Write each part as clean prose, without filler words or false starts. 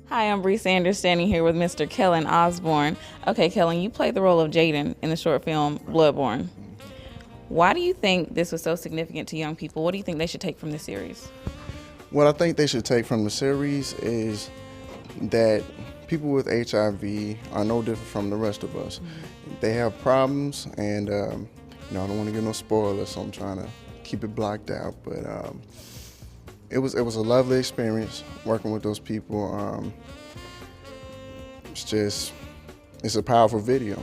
Hi, I'm Bree Sanders, standing here with Mr. Kellen Osborne. Okay, Kellen, you played the role of Jaden in the short film Bloodborne. Why do you think this was so significant to young people? What do you think they should take from this series? What I think they should take from the series is that people with HIV are no different from the rest of us. They have problems, and I don't want to give no spoilers, so I'm trying to keep it blocked out. But it was a lovely experience working with those people. It's a powerful video.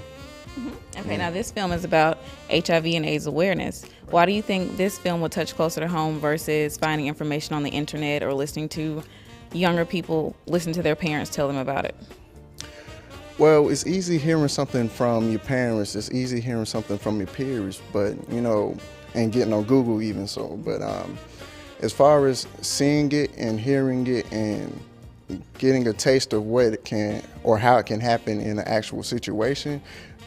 Okay, now this film is about HIV and AIDS awareness. Why do you think this film would touch closer to home versus finding information on the internet or listening to younger people listen to their parents tell them about it? Well, it's easy hearing something from your parents. It's easy hearing something from your peers, but and getting on Google even so. But as far as seeing it and hearing it and getting a taste of what it can or how it can happen in an actual situation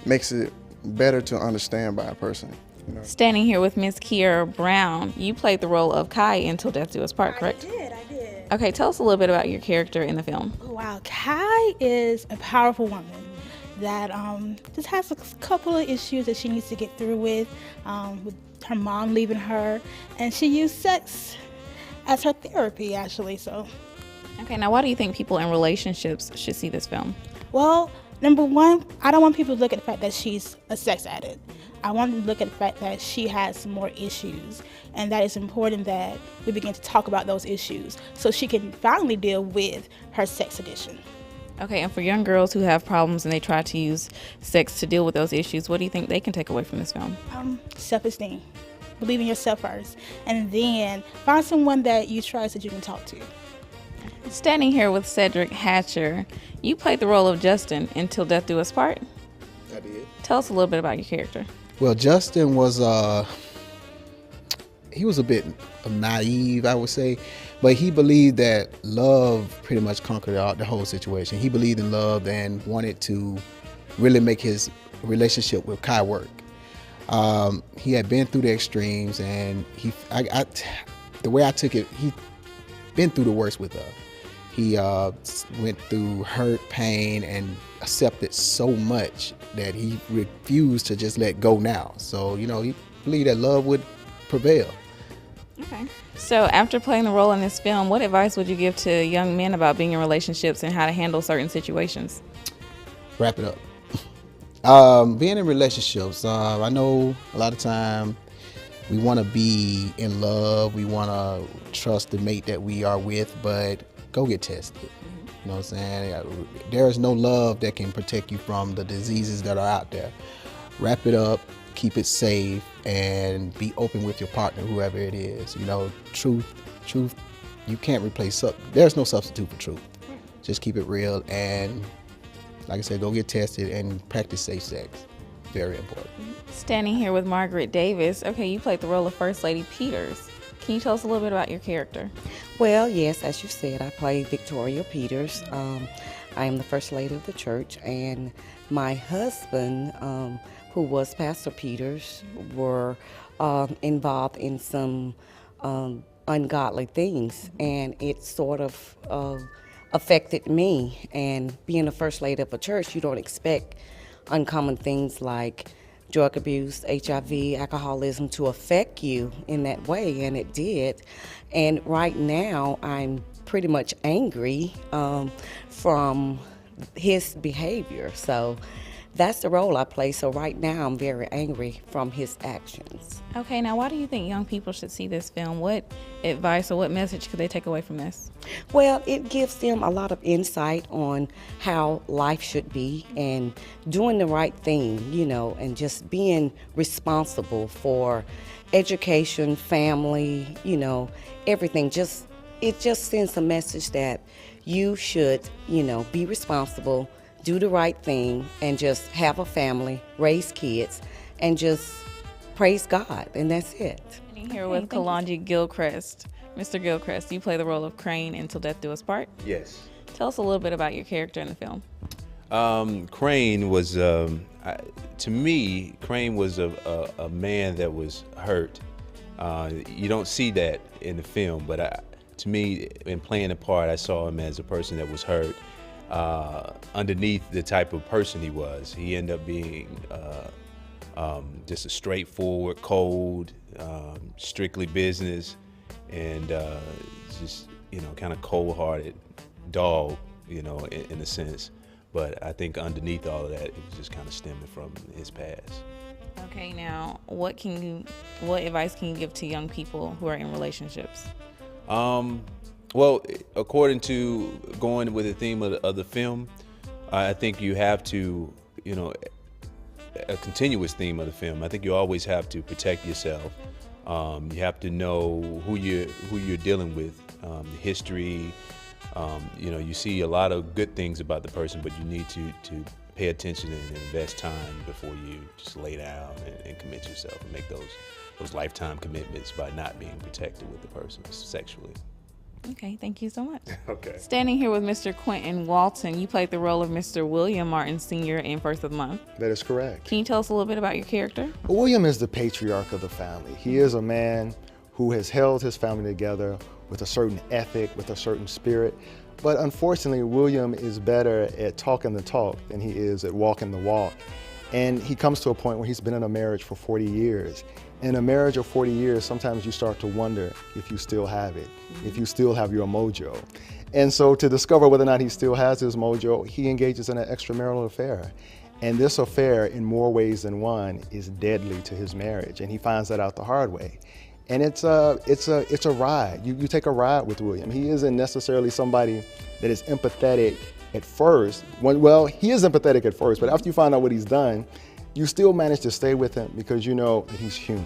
makes it better to understand by a person. Standing here with Miss Kiera Brown, you played the role of Kai in Till Death Do Us Part, correct? I did. Okay, tell us a little bit about your character in the film. Wow, Kai is a powerful woman that just has a couple of issues that she needs to get through with her mom leaving her, and she used sex as her therapy, actually. So, Okay, now why do you think people in relationships should see this film? well, number one, I don't want people to look at the fact that she's a sex addict. I want them to look at the fact that she has some more issues, and that it's important that we begin to talk about those issues so she can finally deal with her sex addiction. Okay, and for young girls who have problems and they try to use sex to deal with those issues, what do you think they can take away from this film? Self-esteem. Believe in yourself first, and then find someone that you trust that you can talk to. Standing here with Cedric Hatcher, you played the role of Justin in Till Death Do Us Part. I did. Tell us a little bit about your character. Well, Justin was he was a bit naive, I would say, but he believed that love pretty much conquered the whole situation. He believed in love and wanted to really make his relationship with Kai work. He had been through the extremes, and the way I took it, he been through the worst with her. He went through hurt, pain, and accepted so much that he refused to just let go now. So, he believed that love would prevail. Okay. So after playing the role in this film, what advice would you give to young men about being in relationships and how to handle certain situations? Wrap it up. Being in relationships, I know a lot of time we want to be in love, we want to trust the mate that we are with, but go get tested. You know what I'm saying? There is no love that can protect you from the diseases that are out there. Wrap it up, keep it safe, and be open with your partner, whoever it is. Truth, you can't replace, there's no substitute for truth. Just keep it real, and like I said, go get tested and practice safe sex. Very important. Standing here with Margaret Davis. Okay, you played the role of First Lady Peters. Can you tell us a little bit about your character? Well, yes, as you said, I play Victoria Peters. I am the First Lady of the church, and my husband, who was Pastor Peters, were involved in some ungodly things, and it sort of affected me. And being the First Lady of a church, you don't expect uncommon things like drug abuse, HIV, alcoholism to affect you in that way, and it did. And right now, I'm pretty much angry from his behavior. So that's the role I play. So right now, I'm very angry from his actions. Okay, now why do you think young people should see this film? What advice or what message could they take away from this? Well, it gives them a lot of insight on how life should be and doing the right thing, and just being responsible for education, family, everything. It just sends a message that you should, be responsible, do the right thing, and just have a family, raise kids, and just praise God, and that's it. I'm here with Kalonji Gilchrist. Mr. Gilchrist, you play the role of Crane in Till Death Do Us Part. Yes. Tell us a little bit about your character in the film. Crane was, to me, Crane was a man that was hurt. You don't see that in the film, but to me, in playing the part, I saw him as a person that was hurt underneath the type of person he was. He ended up being just a straightforward, cold, strictly business, and just, kind of cold-hearted dog, in a sense. But I think underneath all of that, it was just kind of stemming from his past. Okay, now what advice can you give to young people who are in relationships? Well, according to going with the theme of the film, I think you have to, a continuous theme of the film. I think you always have to protect yourself. You have to know who you're dealing with, the history. You see a lot of good things about the person, but you need to pay attention and invest time before you just lay down and commit yourself and make those lifetime commitments by not being protected with the person sexually. Okay, thank you so much. Okay. Standing here with Mr. Quentin Walton, you played the role of Mr. William Martin Sr. in First of the Month. That is correct. Can you tell us a little bit about your character? Well, William is the patriarch of the family. He is a man who has held his family together with a certain ethic, with a certain spirit. But unfortunately, William is better at talking the talk than he is at walking the walk. And he comes to a point where he's been in a marriage for 40 years. In a marriage of 40 years, sometimes you start to wonder if you still have it, if you still have your mojo. And so to discover whether or not he still has his mojo, he engages in an extramarital affair. And this affair, in more ways than one, is deadly to his marriage. And he finds that out the hard way. And it's a ride. You take a ride with William. He isn't necessarily somebody that is empathetic at first. Well, he is empathetic at first, but after you find out what he's done, you still manage to stay with him because you know that he's human.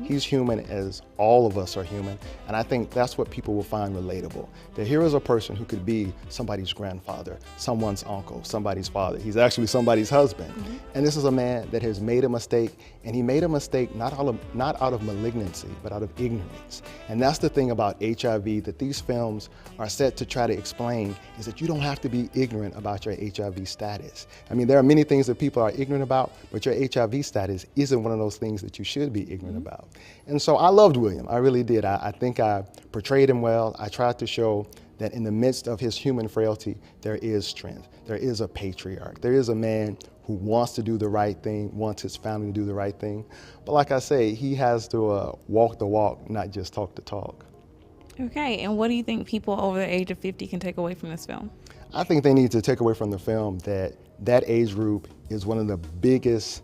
He's human as all of us are human. And I think that's what people will find relatable. That here is a person who could be somebody's grandfather, someone's uncle, somebody's father. He's actually somebody's husband. And this is a man that has made a mistake, and he made a mistake not out of malignancy, but out of ignorance. And that's the thing about HIV that these films are set to try to explain, is that you don't have to be ignorant about your HIV status. I mean, there are many things that people are ignorant about, but your HIV status isn't one of those things that you should be ignorant about. And so I loved William, I really did. I think I portrayed him well. I tried to show that in the midst of his human frailty, there is strength. There is a patriarch. There is a man who wants to do the right thing, wants his family to do the right thing. But like I say, he has to walk the walk, not just talk the talk. Okay, and what do you think people over the age of 50 can take away from this film? I think they need to take away from the film that that age group is one of the biggest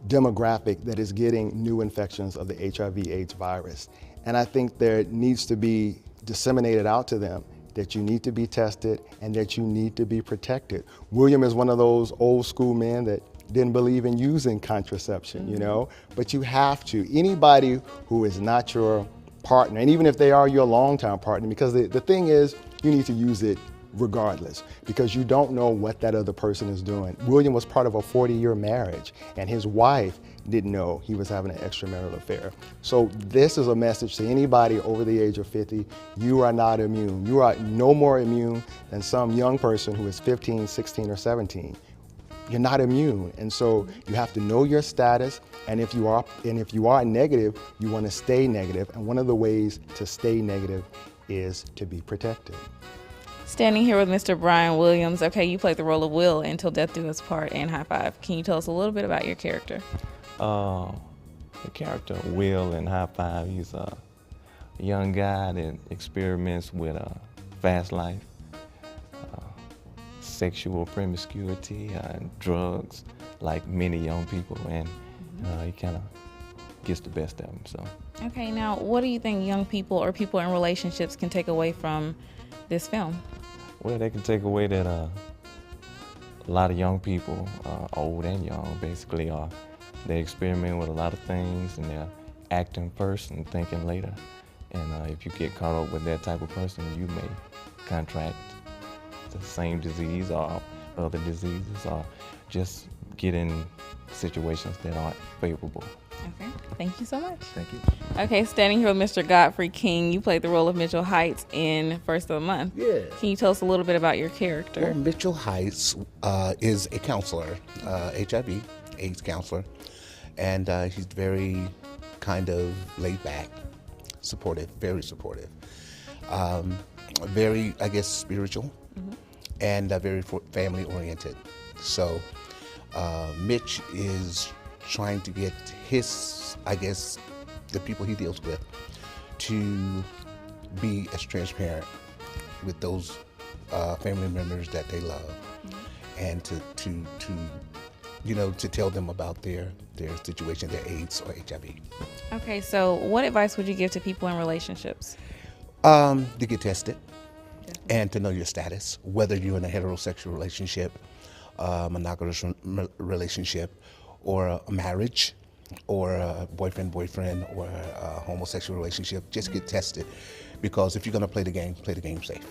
demographic that is getting new infections of the HIV/AIDS virus. And I think there needs to be disseminated out to them that you need to be tested and that you need to be protected. William is one of those old school men that didn't believe in using contraception, you know, but you have to. Anybody who is not your partner, and even if they are your longtime partner, because the thing is, you need to use it regardless, because you don't know what that other person is doing. William was part of a 40-year marriage, and his wife didn't know he was having an extramarital affair. So this is a message to anybody over the age of 50. You are not immune. You are no more immune than some young person who is 15, 16, or 17. You're not immune, and so you have to know your status, and if you are negative, you want to stay negative, and one of the ways to stay negative is to be protected. Standing here with Mr. Brian Williams. Okay, you played the role of Will in Till Death Do Us Part and High Five. Can you tell us a little bit about your character? The character Will in High Five, he's a young guy that experiments with a fast life, sexual promiscuity, and drugs, like many young people, and he kind of gets the best of them. So. Okay, now what do you think young people or people in relationships can take away from this film? Well, they can take away that a lot of young people, old and young, basically they experiment with a lot of things, and they're acting first and thinking later. And if you get caught up with that type of person, you may contract the same disease or other diseases, or just get in situations that aren't favorable. Okay, thank you so much. Thank you. Okay, standing here with Mr. Godfrey King. You played the role of Mitchell Heights in First of the Month. Yeah. Can you tell us a little bit about your character? Well, Mitchell Heights is a counselor, HIV, AIDS counselor, and he's very kind of laid back, supportive, very supportive. Very, I guess, spiritual, and very family oriented. So Mitch is trying to get his, I guess, the people he deals with to be as transparent with those family members that they love, and to to tell them about their situation, their AIDS or HIV. Okay, so what advice would you give to people in relationships? To get tested and to know your status, whether you're in a heterosexual relationship, monogamous relationship, or a marriage, or a boyfriend, or a homosexual relationship. Just get tested, because if you're going to play the game safe.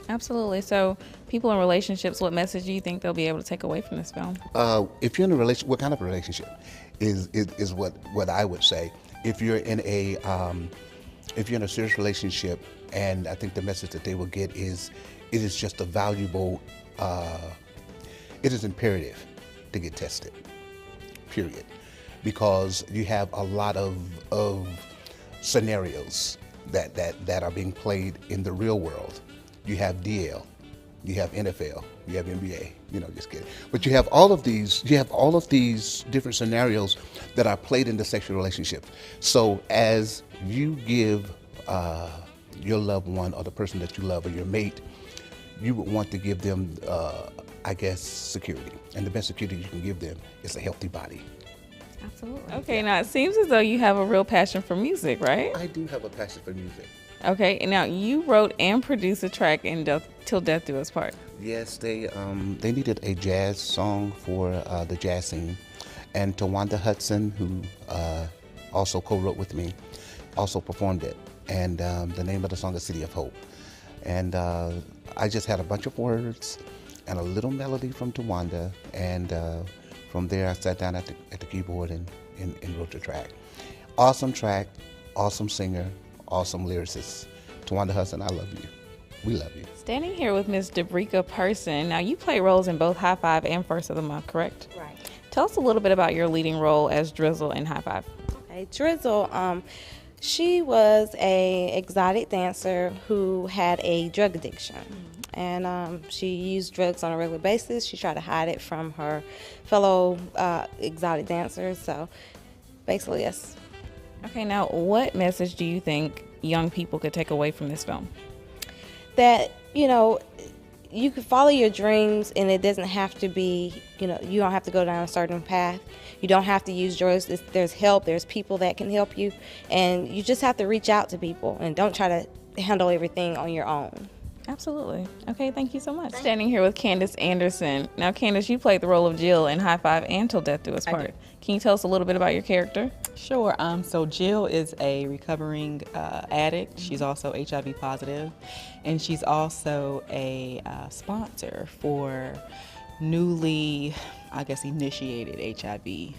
Absolutely. So people in relationships, what message do you think they'll be able to take away from this film? If you're in a relationship, what kind of relationship is what I would say. If you're in a serious relationship, and I think the message that they will get is, it is just a valuable, it is imperative to get tested, period. Because you have a lot of scenarios that are being played in the real world. You have DL, you have NFL, you have NBA, just kidding. But you have all of these different scenarios that are played in the sexual relationship. So as you give your loved one, or the person that you love, or your mate, you would want to give them, I guess, security. And the best security you can give them is a healthy body. Absolutely. Okay, now it seems as though you have a real passion for music, right? I do have a passion for music. Okay, and now you wrote and produced a track in Till Death Do Us Part. Yes, they needed a jazz song for the jazz scene, and Tawanda Hudson, who also co-wrote with me, also performed it. And the name of the song is City of Hope. And I just had a bunch of words and a little melody from Tawanda, and from there I sat down at the keyboard and wrote the track. Awesome track, awesome singer, awesome lyricist. Tawanda Hudson, I love you. We love you. Standing here with Miss Debrika Person. Now, you play roles in both High Five and First of the Month, correct? Right. Tell us a little bit about your leading role as Drizzle in High Five. Okay, Drizzle, she was a exotic dancer who had a drug addiction. And she used drugs on a regular basis. She tried to hide it from her fellow exotic dancers. So basically, yes. Okay, now what message do you think young people could take away from this film? That, you can follow your dreams, and it doesn't have to be, you don't have to go down a certain path. You don't have to use drugs. There's help. There's people that can help you. And you just have to reach out to people, and don't try to handle everything on your own. Absolutely. Okay, thank you so much. Standing here with Candace Anderson. Now, Candace, you played the role of Jill in High Five and Till Death Do Us Part. Can you tell us a little bit about your character? Sure. So Jill is a recovering addict. She's also HIV positive, and she's also a sponsor for newly, I guess, initiated HIV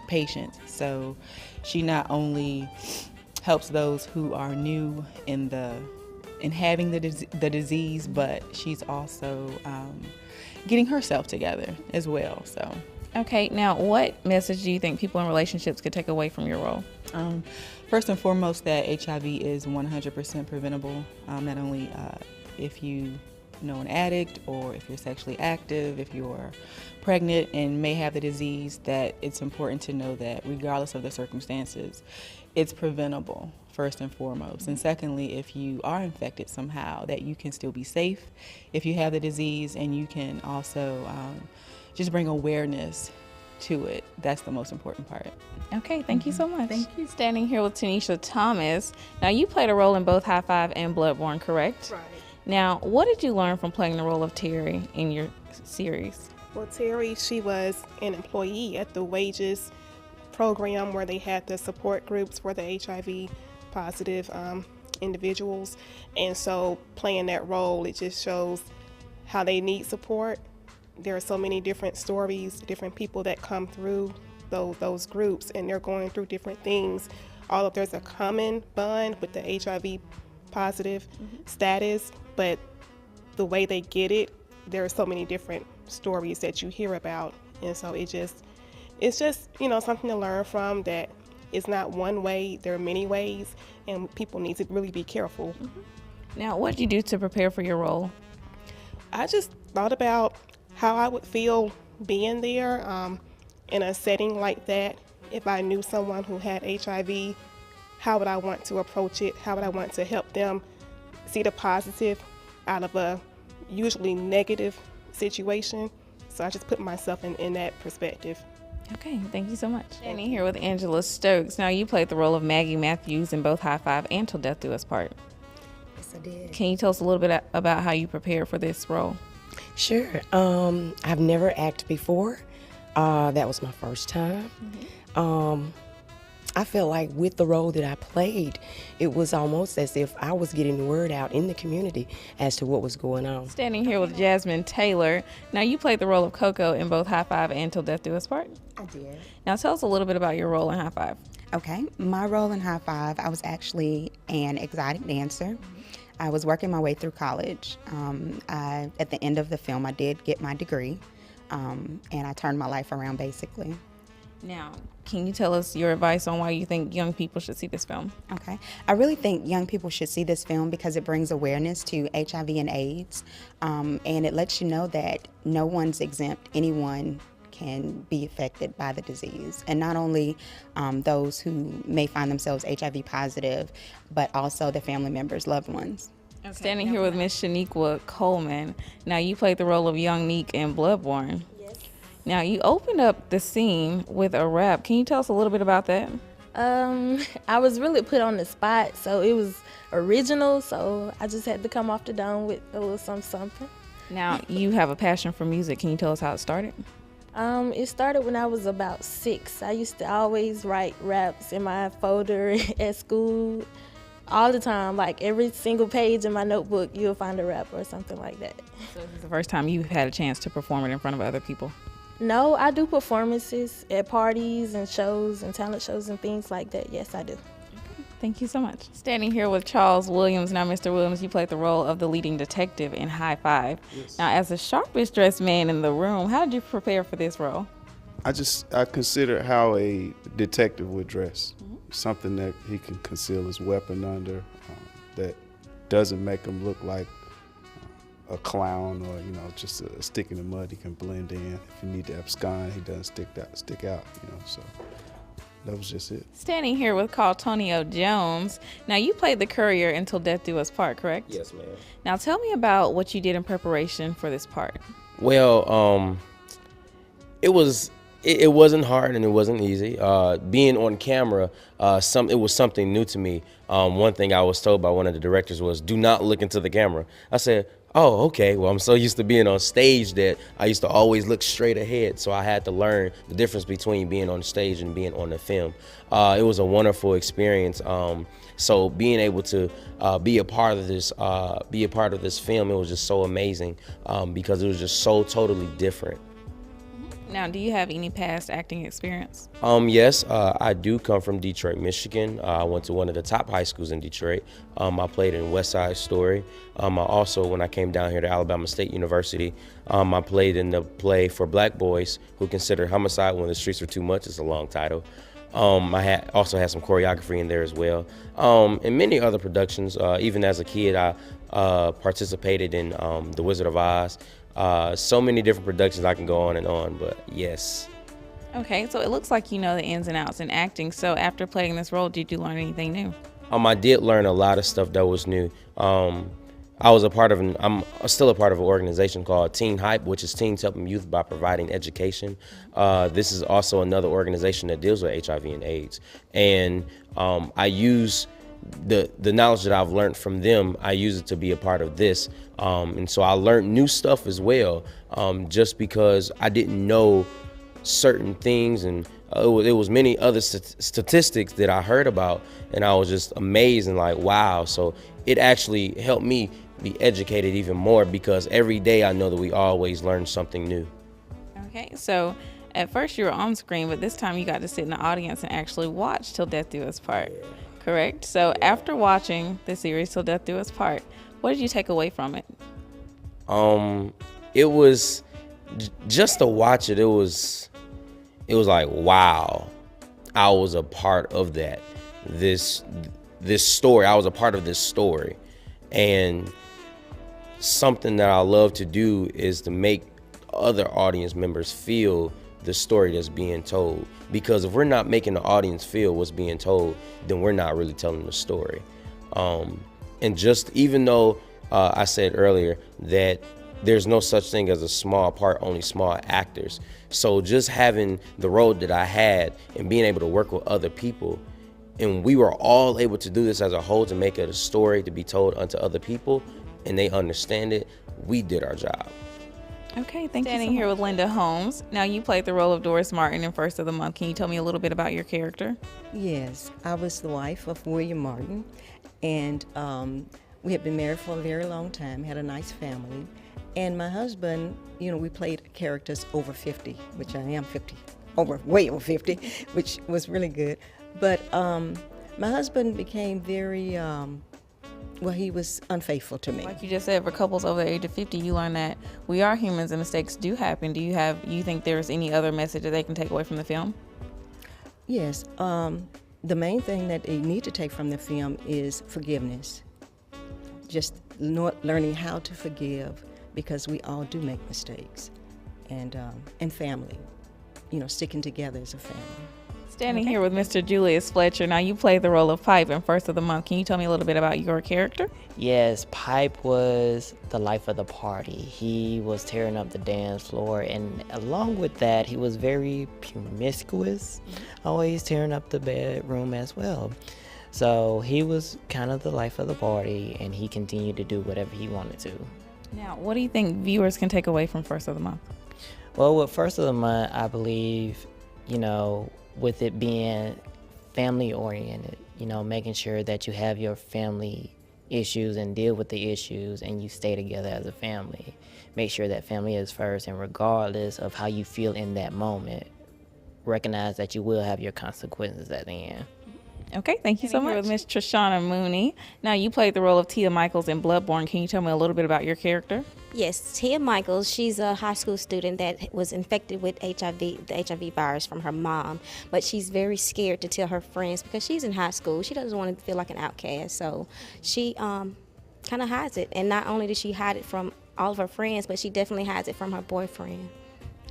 patients. So she not only helps those who are new in having the disease, but she's also getting herself together as well. So. Okay, now what message do you think people in relationships could take away from your role? First and foremost, that HIV is 100% preventable. Not only if you know an addict, or if you're sexually active, if you're pregnant and may have the disease, that it's important to know that regardless of the circumstances, it's preventable, first and foremost. And secondly, if you are infected somehow, that you can still be safe if you have the disease, and you can also just bring awareness to it. That's the most important part. Okay, thank you so much. Thank you. Standing here with Tanisha Thomas. Now, you played a role in both High Five and Bloodborne, correct? Right. Now, what did you learn from playing the role of Terry in your series? Well, Terry, she was an employee at the Wages program where they had the support groups for the HIV positive individuals. And so playing that role, it just shows how they need support. There are so many different stories, different people that come through those groups, and they're going through different things. Although there's a common bond with the HIV positive status, but the way they get it, there are so many different stories that you hear about. And so it's just something to learn from, that It's not one way, there are many ways, and people need to really be careful. Now, what did you do to prepare for your role? I just thought about how I would feel being there in a setting like that. If I knew someone who had HIV, how would I want to approach it? How would I want to help them see the positive out of a usually negative situation? So I just put myself in that perspective. Okay, thank you so much. Standing here with Angela Stokes. Now, you played the role of Maggie Matthews in both High Five and Till Death Do Us Part. Yes, I did. Can you tell us a little bit about how you prepared for this role? Sure. I've never acted before. That was my first time. I felt like with the role that I played, it was almost as if I was getting the word out in the community as to what was going on. Standing here with Jasmine Taylor. Now, you played the role of Coco in both High Five and Till Death Do Us Part. I did. Now, tell us a little bit about your role in High Five. Okay, my role in High Five, I was actually an exotic dancer. I was working my way through college. At the end of the film, I did get my degree, and I turned my life around basically. Now, can you tell us your advice on why you think young people should see this film? Okay. I really think young people should see this film because it brings awareness to HIV and AIDS, and it lets you know that no one's exempt. Anyone can be affected by the disease, and not only those who may find themselves HIV positive, but also their family members, loved ones. Okay. Standing here with Miss Shaniqua Coleman. Now, you played the role of young Neek in Bloodborne. Now, you opened up the scene with a rap. Can you tell us a little bit about that? I was really put on the spot, so it was original, so I just had to come off the dome with a little something. Now, you have a passion for music. Can you tell us how it started? It started when I was about 6. I used to always write raps in my folder at school all the time. Like every single page in my notebook, you'll find a rap or something like that. So this is the first time you've had a chance to perform it in front of other people? No, I do performances at parties and shows and talent shows and things like that. Yes, I do. Thank you so much. Standing here with Charles Williams. Now, Mr. Williams, you played the role of the leading detective in High Five. Yes. Now, as the sharpest dressed man in the room, how did you prepare for this role? I considered how a detective would dress. Something that he can conceal his weapon under, that doesn't make him look like a clown or, just a stick in the mud. He can blend in. If you need to abscond, he doesn't stick out, so that was just it. Standing here with Carltonio Jones. Now, you played the courier in Till Death Do Us Part, correct? Yes, ma'am. Now, tell me about what you did in preparation for this part. Well, it wasn't hard and it wasn't easy. Being on camera, it was something new to me. One thing I was told by one of the directors was, do not look into the camera. I said, oh, okay. Well, I'm so used to being on stage that I used to always look straight ahead. So I had to learn the difference between being on stage and being on the film. It was a wonderful experience. So being able to be a part of this film, it was just so amazing because it was just so totally different. Now, do you have any past acting experience? Yes, I do come from Detroit, Michigan. I went to one of the top high schools in Detroit. I played in West Side Story. I also, when I came down here to Alabama State University, I played in the play for black boys who consider homicide when the streets are too much. It's a long title. I also had some choreography in there as well. And many other productions. Even as a kid, I participated in The Wizard of Oz. So many different productions, I can go on and on, but yes. Okay, so it looks like you know the ins and outs in acting. So after playing this role, did you learn anything new? I did learn a lot of stuff that was new. I'm still a part of an organization called Teen Hype, which is teens helping youth by providing education. This is also another organization that deals with HIV and AIDS. And I use the knowledge that I've learned from them, I use it to be a part of this. And so I learned new stuff as well, just because I didn't know certain things, and it was many other statistics that I heard about, and I was just amazed and like, wow. So it actually helped me be educated even more, because every day I know that we always learn something new. Okay, so at first you were on screen, but this time you got to sit in the audience and actually watch Till Death Do Us Part, correct? So after watching the series Till Death Do Us Part, what did you take away from it? It was just to watch it. It was like, wow. I was a part of that. This story, I was a part of this story. And something that I love to do is to make other audience members feel the story that's being told. Because if we're not making the audience feel what's being told, then we're not really telling the story. And just even though I said earlier that there's no such thing as a small part, only small actors. So just having the role that I had and being able to work with other people, and we were all able to do this as a whole to make it a story to be told unto other people, and they understand it, we did our job. Okay, thank you. Standing here with Linda Holmes. Now, you played the role of Doris Martin in First of the Month. Can you tell me a little bit about your character? Yes, I was the wife of William Martin, and we had been married for a very long time, had a nice family. And my husband, you know, we played characters over 50, which I am 50, way over 50, which was really good. But my husband became very, well, he was unfaithful to me. Like you just said, for couples over the age of 50, you learn that we are humans and mistakes do happen. Do you think there's any other message that they can take away from the film? Yes, the main thing that they need to take from the film is forgiveness. Just learning how to forgive, because we all do make mistakes. And family, you know, sticking together as a family. Standing here with Mr. Julius Fletcher. Now, you played the role of Pipe in First of the Month. Can you tell me a little bit about your character? Yes, Pipe was the life of the party. He was tearing up the dance floor, and along with that, he was very promiscuous, always tearing up the bedroom as well. So he was kind of the life of the party, and he continued to do whatever he wanted to. Now, what do you think viewers can take away from First of the Month? Well, with First of the Month, I believe, you know, with it being family oriented, you know, making sure that you have your family issues and deal with the issues and you stay together as a family. Make sure that family is first, and regardless of how you feel in that moment, recognize that you will have your consequences at the end. Okay, thank you so much. With Miss Trishana Mooney. Now, you played the role of Tia Michaels in Bloodborne. Can you tell me a little bit about your character? Yes, Tia Michaels, she's a high school student that was infected with HIV, the HIV virus from her mom, but she's very scared to tell her friends because she's in high school. She doesn't want to feel like an outcast, so she kind of hides it. And not only does she hide it from all of her friends, but she definitely hides it from her boyfriend.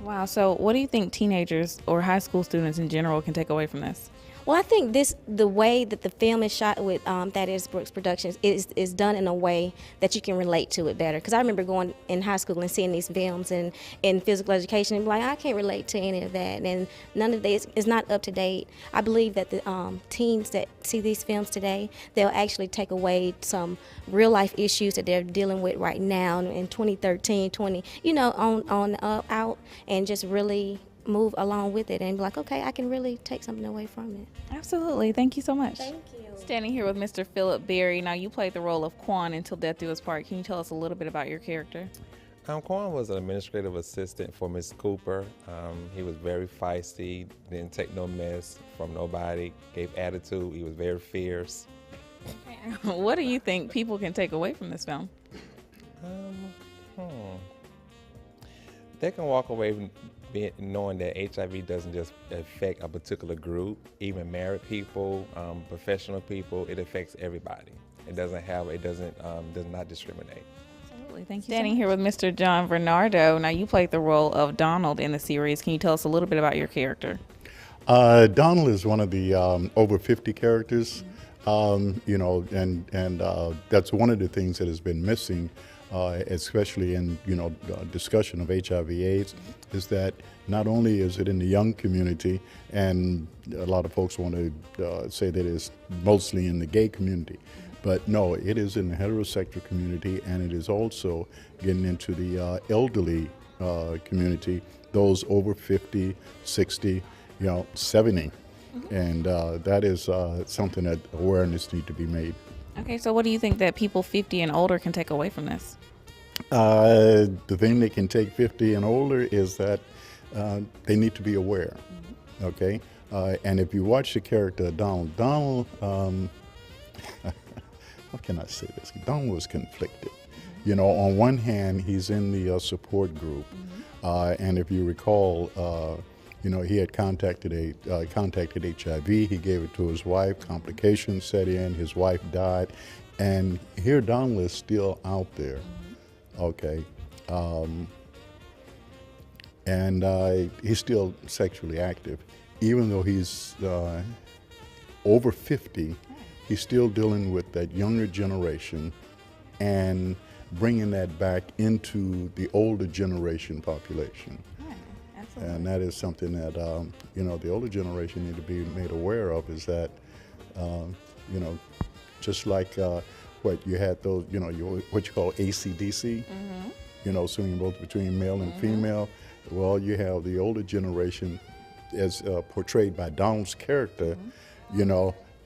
Wow, so what do you think teenagers or high school students in general can take away from this? Well, I think the way that the film is shot with TBProductions is done in a way that you can relate to it better. Because I remember going in high school and seeing these films and in physical education and be like, I can't relate to any of that. And none of this is not up to date. I believe that the teens that see these films today, they'll actually take away some real life issues that they're dealing with right now in 2013, out, and just really move along with it and be like, okay, I can really take something away from it. Absolutely. Thank you so much. Thank you. Standing here with Mr. Philip Berry. Now, you played the role of Quan in Till Death Do Us Part. Can you tell us a little bit about your character? Quan was an administrative assistant for Miss Cooper. He was very feisty, didn't take no mess from nobody, gave attitude. He was very fierce. What do you think people can take away from this film? They can walk away knowing that HIV doesn't just affect a particular group, even married people, professional people. It affects everybody. It does not discriminate. Absolutely, thank you. Standing here with Mr. John Bernardo. Now, you played the role of Donald in the series. Can you tell us a little bit about your character? Donald is one of the over 50 characters, you know, and that's one of the things that has been missing. Especially in discussion of HIV/AIDS, is that not only is it in the young community, and a lot of folks want to say that it's mostly in the gay community, but no, it is in the heterosexual community, and it is also getting into the elderly community, those over 50, 60, 70, and that is something that awareness needs to be made. Okay, so what do you think that people 50 and older can take away from this? The thing they can take 50 and older is that they need to be aware, okay? And if you watch the character Donald, how can I say this? Donald was conflicted. On one hand, he's in the support group, and if you recall, he had contacted HIV. He gave it to his wife. Complications set in. His wife died, and here Donald is still out there. Okay, and he's still sexually active, even though he's over 50. He's still dealing with that younger generation and bringing that back into the older generation population. And that is something that, the older generation need to be made aware of, is that, just like what you had those, what you call ACDC, swinging both between male and female. Well, you have the older generation as portrayed by Donald's character,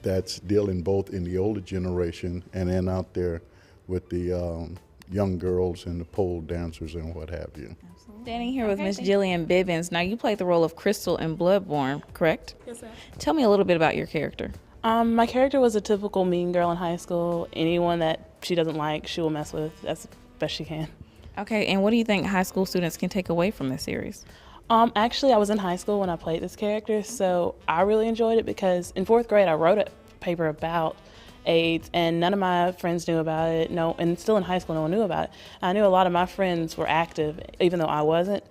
that's dealing both in the older generation and then out there with the young girls and the pole dancers and what have you. Standing here with Miss Jillian Bibbins. Now, you played the role of Crystal in Bloodborne, correct? Yes, ma'am. Tell me a little bit about your character. My character was a typical mean girl in high school. Anyone that she doesn't like, she will mess with as best she can. Okay, and what do you think high school students can take away from this series? Actually, I was in high school when I played this character, so I really enjoyed it because in 4th grade, I wrote a paper about AIDS, and none of my friends knew about it. No, and still in high school, no one knew about it. I knew a lot of my friends were active, even though I wasn't,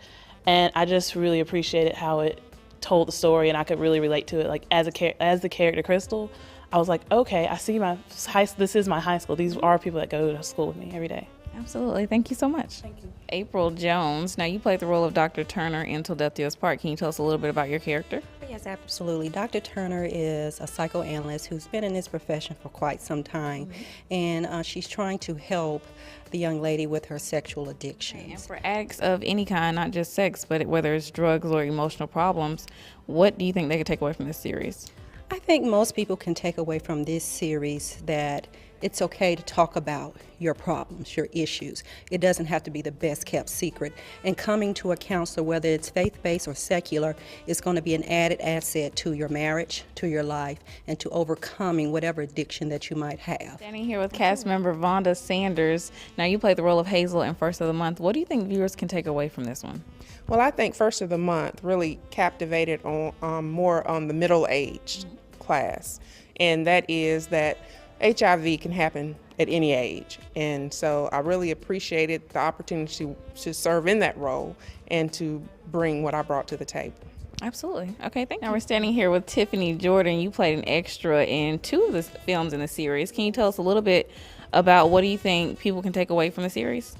and I just really appreciated how it told the story, and I could really relate to it. Like as the character Crystal, I was like, okay, I see this is my high school. These are people that go to school with me every day. Absolutely. Thank you so much. Thank you. April Jones. Now, you played the role of Dr. Turner in Till Death Do Us Part. Can you tell us a little bit about your character? Yes, absolutely. Dr. Turner is a psychoanalyst who's been in this profession for quite some time, and she's trying to help the young lady with her sexual addictions. And for addicts of any kind, not just sex, but whether it's drugs or emotional problems, what do you think they could take away from this series? I think most people can take away from this series that it's okay to talk about your problems, your issues. It doesn't have to be the best kept secret. And coming to a counselor, whether it's faith-based or secular, is going to be an added asset to your marriage, to your life, and to overcoming whatever addiction that you might have. Standing here with cast member Vonda Sanders. Now, you played the role of Hazel in First of the Month. What do you think viewers can take away from this one? Well, I think First of the Month really captivated on more on the middle-aged class, and that is that HIV can happen at any age, and so I really appreciated the opportunity to serve in that role and to bring what I brought to the table. Absolutely. Okay, thank you. Now we're standing here with Tiffany Jordan. You played an extra in 2 of the films in the series. Can you tell us a little bit about what do you think people can take away from the series?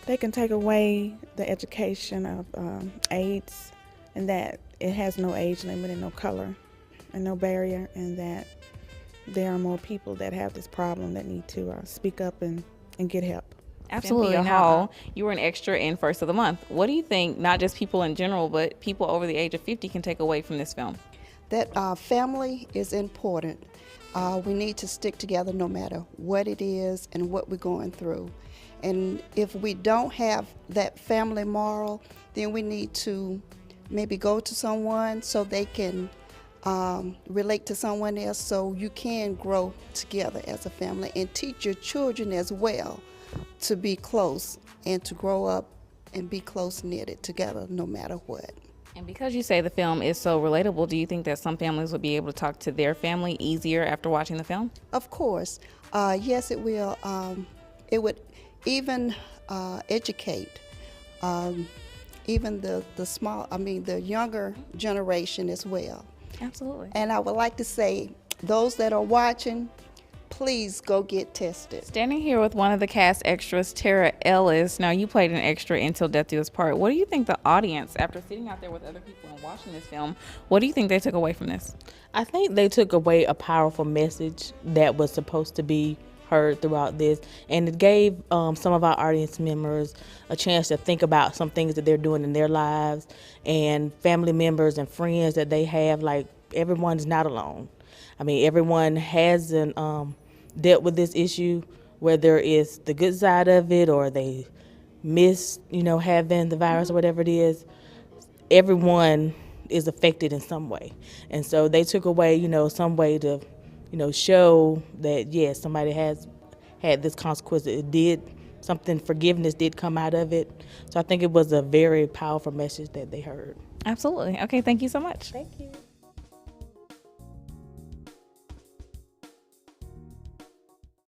They can take away the education of AIDS, and that it has no age limit and no color and no barrier, and that there are more people that have this problem that need to speak up and get help. Absolutely. Cynthia Hall, you were an extra in First of the Month. What do you think, not just people in general, but people over the age of 50 can take away from this film? That family is important. We need to stick together no matter what it is and what we're going through. And if we don't have that family moral, then we need to maybe go to someone so they can relate to someone else, so you can grow together as a family, and teach your children as well to be close and to grow up and be close knitted together no matter what. And because you say the film is so relatable, do you think that some families would be able to talk to their family easier after watching the film? Of course. Yes, it will. It would even educate even the younger generation as well. Absolutely. And I would like to say, those that are watching, please go get tested. Standing here with one of the cast extras, Tara Ellis. Now, you played an extra in Till Death Do Us Part. What do you think the audience, after sitting out there with other people and watching this film, what do you think they took away from this? I think they took away a powerful message that was supposed to be heard throughout this, and it gave some of our audience members a chance to think about some things that they're doing in their lives, and family members and friends that they have. Like, everyone's not alone. I mean, everyone hasn't dealt with this issue, whether it's the good side of it or they miss, having the virus or whatever it is. Everyone is affected in some way, and so they took away, some way to show that, yes, somebody has had this consequence. Forgiveness did come out of it. So I think it was a very powerful message that they heard. Absolutely. Okay, thank you so much. Thank you.